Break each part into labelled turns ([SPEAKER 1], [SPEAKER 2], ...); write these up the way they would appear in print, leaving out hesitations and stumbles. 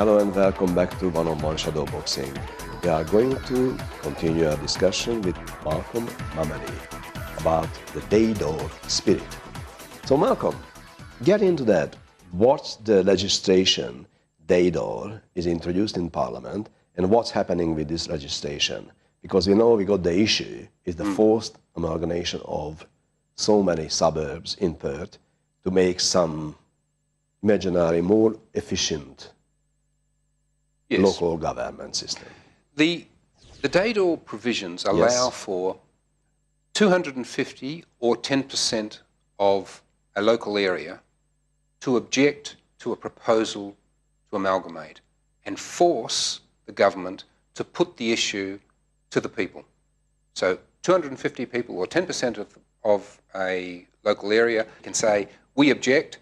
[SPEAKER 1] Hello and welcome back to One-on-One Shadowboxing. We are going to continue our discussion with Malcolm Mameli about the Day-Door spirit. So Malcolm, get into that. What's the legislation Day-Door is introduced in Parliament and what's happening with this legislation? Because we know we got the issue is the forced amalgamation of so many suburbs in Perth to make some imaginary more efficient local government system.
[SPEAKER 2] The Day-Door provisions allow for 250 or 10% of a local area to object to a proposal to amalgamate and force the government to put the issue to the people. So 250 people or 10% of a local area can say, we object,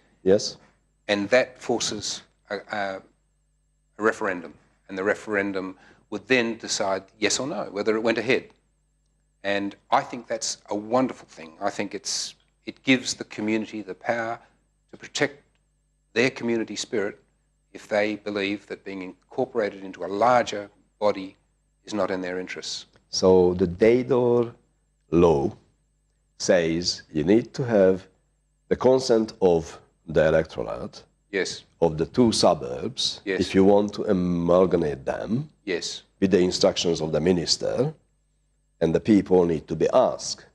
[SPEAKER 2] and that forces a referendum. And the referendum would then decide yes or no, whether it went ahead. And I think that's a wonderful thing. I think it gives the community the power to protect their community spirit if they believe that being incorporated into a larger body is not in their interests.
[SPEAKER 1] So the Day-Door law says you need to have the consent of the electorate of the two suburbs if you want to amalgamate them with the instructions of the minister, and the people need to be asked.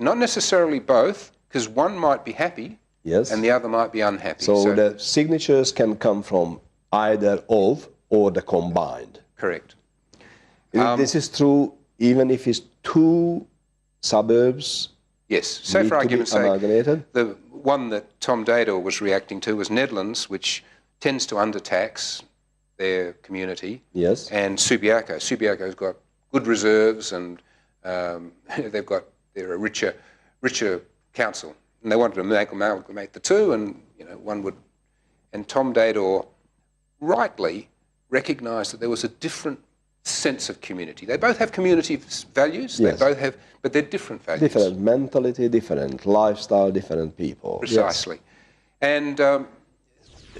[SPEAKER 2] Not necessarily both, because one might be happy and the other might be unhappy.
[SPEAKER 1] So the signatures can come from either of or the combined.
[SPEAKER 2] Correct.
[SPEAKER 1] This is true even if it's two suburbs.
[SPEAKER 2] So for argument's sake, the one that Tom Day-Door was reacting to was Netherlands, which tends to undertax their community, and Subiaco. Subiaco's got good reserves and they're a richer council, and they wanted to amalgamate the two, and and Tom Day-Door rightly recognised that there was a different sense of community. They both have community values, they both have, but they're different values.
[SPEAKER 1] Different mentality, different lifestyle, different people.
[SPEAKER 2] Precisely. And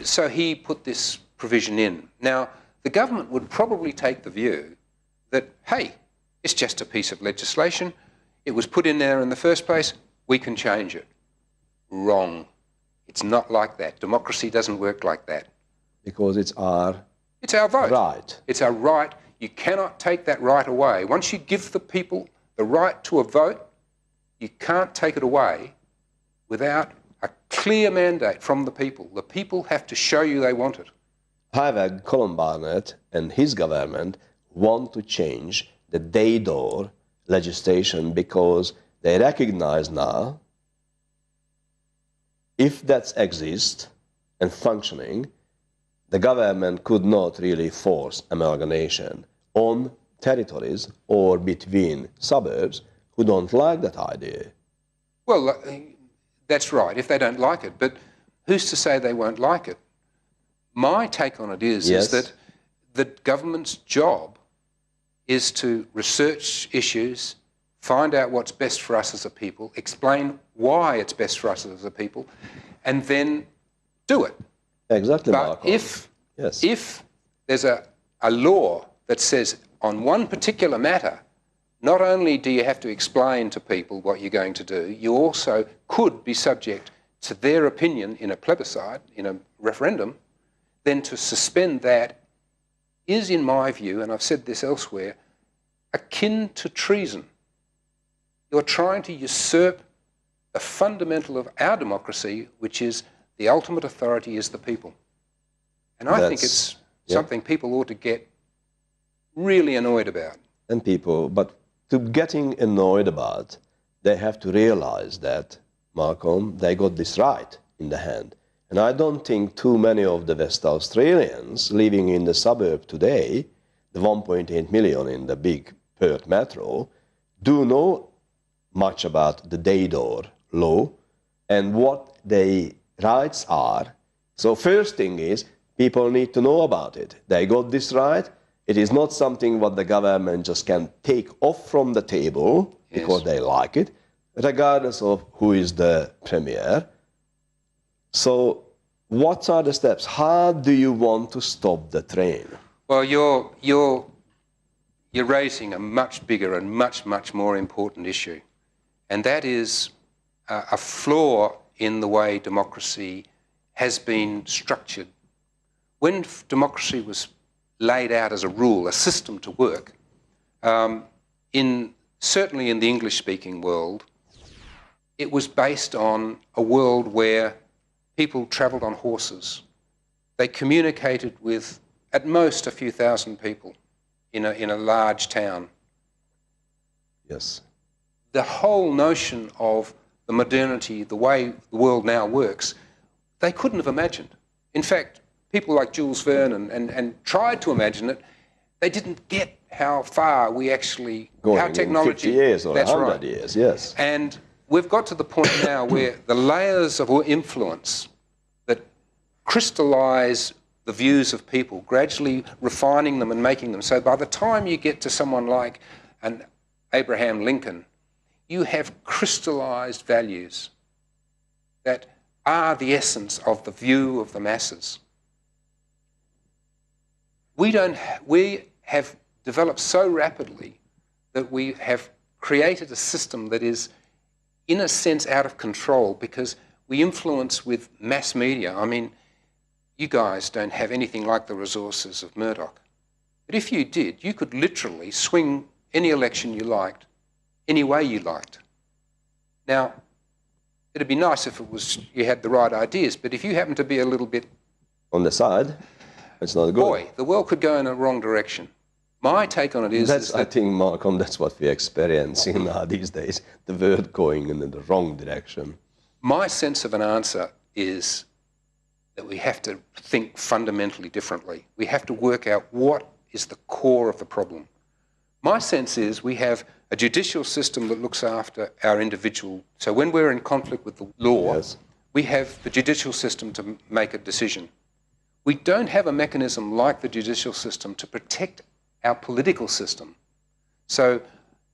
[SPEAKER 2] so he put this provision in. Now, the government would probably take the view that, hey, it's just a piece of legislation. It was put in there in the first place. We can change it. Wrong. It's not like that. Democracy doesn't work like that.
[SPEAKER 1] Because it's our
[SPEAKER 2] vote.
[SPEAKER 1] Right.
[SPEAKER 2] It's our right. You cannot take that right away. Once you give the people the right to a vote, you can't take it away without a clear mandate from the people. The people have to show you they want it.
[SPEAKER 1] However, Colin Barnett and his government want to change the Day-Door legislation because they recognize now if that exists and functioning, the government could not really force amalgamation on territories or between suburbs who don't like that idea.
[SPEAKER 2] Well, that's right, if they don't like it. But who's to say they won't like it? My take on it is that the government's job is to research issues, find out what's best for us as a people, explain why it's best for us as a people, and then do it.
[SPEAKER 1] Exactly,
[SPEAKER 2] But
[SPEAKER 1] Marco.
[SPEAKER 2] if there's a law that says on one particular matter, not only do you have to explain to people what you're going to do, you also could be subject to their opinion in a plebiscite, in a referendum, then to suspend that is, in my view, and I've said this elsewhere, akin to treason. You're trying to usurp the fundamental of our democracy, which is the ultimate authority is the people. And I think it's something people ought to get really annoyed about.
[SPEAKER 1] And people, but to getting annoyed about, they have to realize that, Malcolm, they got this right in the hand. And I don't think too many of the West Australians living in the suburb today, the 1.8 million in the big Perth metro, do know much about the Day-Door law and what their rights are. So first thing is, people need to know about it. They got this right. It is not something what the government just can take off from the table because they like it, regardless of who is the premier. So What are the steps? How do you want to stop the train?
[SPEAKER 2] Well, you're raising a much bigger and much more important issue, and that is a flaw in the way democracy has been structured. When democracy was laid out as a rule, a system to work, certainly in the English-speaking world, it was based on a world where people travelled on horses. They communicated with, at most, a few thousand people in a large town.
[SPEAKER 1] Yes.
[SPEAKER 2] The whole notion of the modernity, the way the world now works, they couldn't have imagined. In fact, people like Jules Verne and tried to imagine it, they didn't get how far we actually, how technology...
[SPEAKER 1] in 50 years or 100
[SPEAKER 2] right.
[SPEAKER 1] years, yes.
[SPEAKER 2] And we've got to the point now where the layers of influence that crystallise the views of people, gradually refining them and making them. So by the time you get to someone like an Abraham Lincoln, you have crystallised values that are the essence of the view of the masses. We have developed so rapidly that we have created a system that is, in a sense, out of control because we influence with mass media. I mean, you guys don't have anything like the resources of Murdoch. But if you did, you could literally swing any election you liked, any way you liked. Now, it'd be nice if you had the right ideas, but if you happen to be a little bit...
[SPEAKER 1] on the side, it's not good.
[SPEAKER 2] Boy, the world could go in a wrong direction. My take on it is that...
[SPEAKER 1] I think, Malcolm, that's what we're experiencing now these days, the world going in the wrong direction.
[SPEAKER 2] My sense of an answer is that we have to think fundamentally differently. We have to work out what is the core of the problem. My sense is we have a judicial system that looks after our individual. So when we're in conflict with the law,
[SPEAKER 1] yes,
[SPEAKER 2] we have the judicial system to make a decision. We don't have a mechanism like the judicial system to protect our political system. So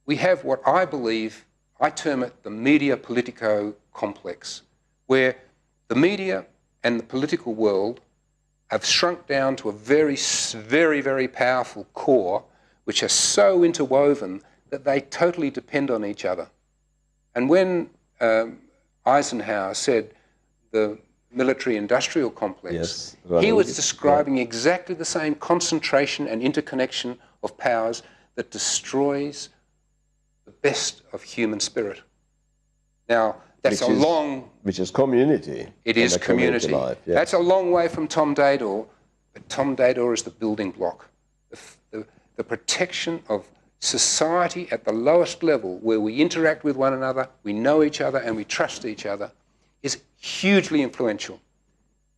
[SPEAKER 2] we have what I believe, I term it the media-politico complex, where the media and the political world have shrunk down to a very powerful core which are so interwoven that they totally depend on each other. And when Eisenhower said the military-industrial complex,
[SPEAKER 1] yes,
[SPEAKER 2] he was describing exactly the same concentration and interconnection of powers that destroys the best of human spirit. Now, that's
[SPEAKER 1] which is community.
[SPEAKER 2] It is community.
[SPEAKER 1] Life, yes.
[SPEAKER 2] That's a long way from Tom Daytor, but Tom Daytor is the building block. The protection of society at the lowest level, where we interact with one another, we know each other and we trust each other, is hugely influential.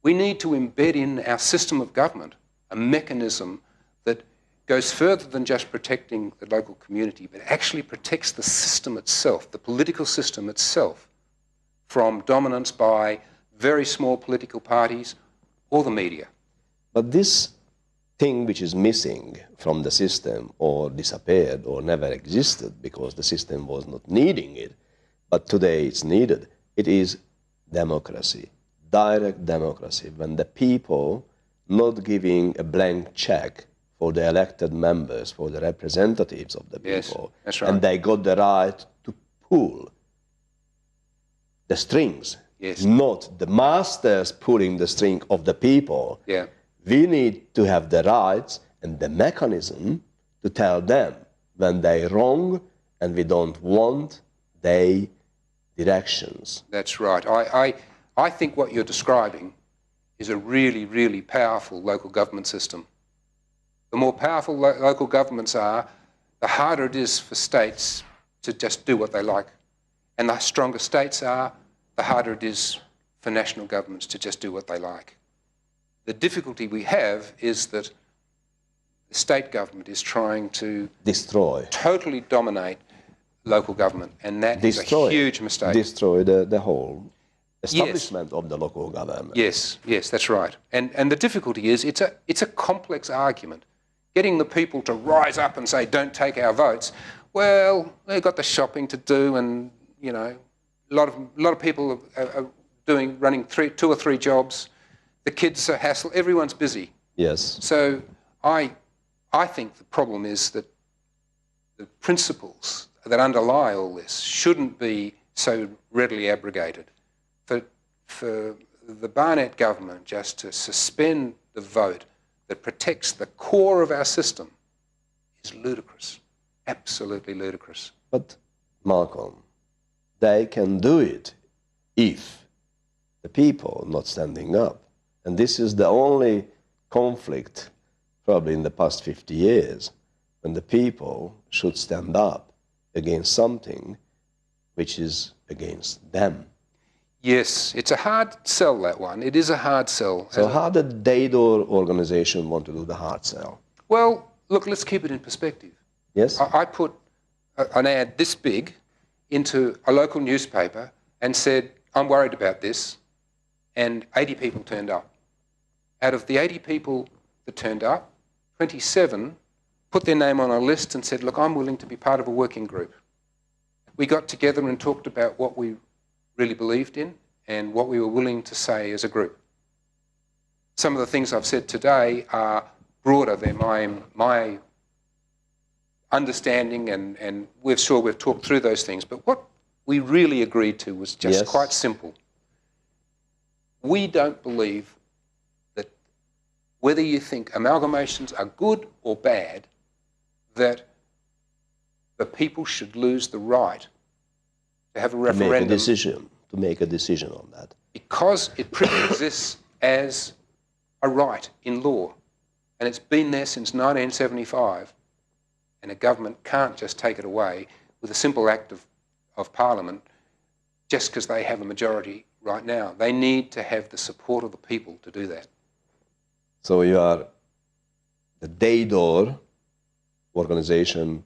[SPEAKER 2] We need to embed in our system of government a mechanism that goes further than just protecting the local community, but actually protects the system itself, the political system itself, from dominance by very small political parties or the media.
[SPEAKER 1] But this thing which is missing from the system, or disappeared, or never existed because the system was not needing it, but today it's needed, it is democracy, direct democracy, when the people not giving a blank check for the elected members, for the representatives of the people,
[SPEAKER 2] yes, that's right.
[SPEAKER 1] And they got the right to pull the strings,
[SPEAKER 2] yes,
[SPEAKER 1] not the masters pulling the string of the people.
[SPEAKER 2] Yeah.
[SPEAKER 1] We need to have the rights and the mechanism to tell them when they're wrong and we don't want their directions.
[SPEAKER 2] That's right. I think what you're describing is a really powerful local government system. The more powerful local governments are, the harder it is for states to just do what they like. And the stronger states are, the harder it is for national governments to just do what they like. The difficulty we have is that the state government is trying to totally dominate local government, and that is a huge mistake.
[SPEAKER 1] Destroy the whole establishment of the local government.
[SPEAKER 2] Yes, that's right. And the difficulty is it's a complex argument. Getting the people to rise up and say, don't take our votes, well, they've got the shopping to do, and, you know, a lot of people are running 2 or 3 jobs. The kids are hassle. Everyone's busy.
[SPEAKER 1] Yes.
[SPEAKER 2] So I think the problem is that the principles that underlie all this shouldn't be so readily abrogated. For the Barnett government just to suspend the vote that protects the core of our system is ludicrous, absolutely ludicrous.
[SPEAKER 1] But, Malcolm, they can do it if the people are not standing up. And this is the only conflict probably in the past 50 years, when the people should stand up against something which is against them.
[SPEAKER 2] Yes, it's a hard sell, that one. It is a hard sell.
[SPEAKER 1] So how did Daydor organization want to do the hard sell?
[SPEAKER 2] Well, look, let's keep it in perspective.
[SPEAKER 1] Yes?
[SPEAKER 2] I put an ad this big into a local newspaper and said, I'm worried about this, and 80 people turned up. Out of the 80 people that turned up, 27 put their name on a list and said, look, I'm willing to be part of a working group. We got together and talked about what we really believed in and what we were willing to say as a group. Some of the things I've said today are broader than my understanding, and we've talked through those things. But what we really agreed to was just quite simple. We don't believe that whether you think amalgamations are good or bad, that the people should lose the right to have a referendum.
[SPEAKER 1] To make a decision on that.
[SPEAKER 2] Because it pre-exists as a right in law. And it's been there since 1975. And a government can't just take it away with a simple act of Parliament just because they have a majority right now. They need to have the support of the people to do that.
[SPEAKER 1] So you are the Daydor organization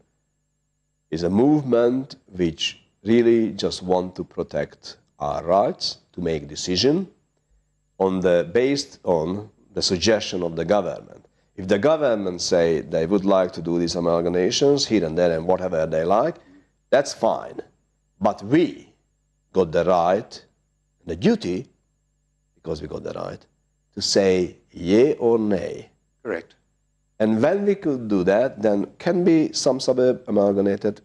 [SPEAKER 1] is a movement which really just want to protect our rights to make decision based on the suggestion of the government. If the government say they would like to do these amalgamations here and there and whatever they like, that's fine. But we got the right and the duty, because we got the right, to say yea or nay.
[SPEAKER 2] Correct.
[SPEAKER 1] And when we could do that, then can be some suburb amalgamated,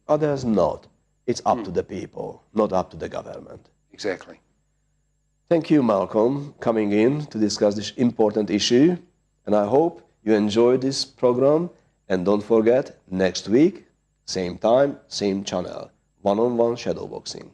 [SPEAKER 1] others not. It's up to the people, not up to the government.
[SPEAKER 2] Exactly.
[SPEAKER 1] Thank you, Malcolm, coming in to discuss this important issue. And I hope you enjoyed this program. And don't forget, next week, same time, same channel, one-on-one shadowboxing.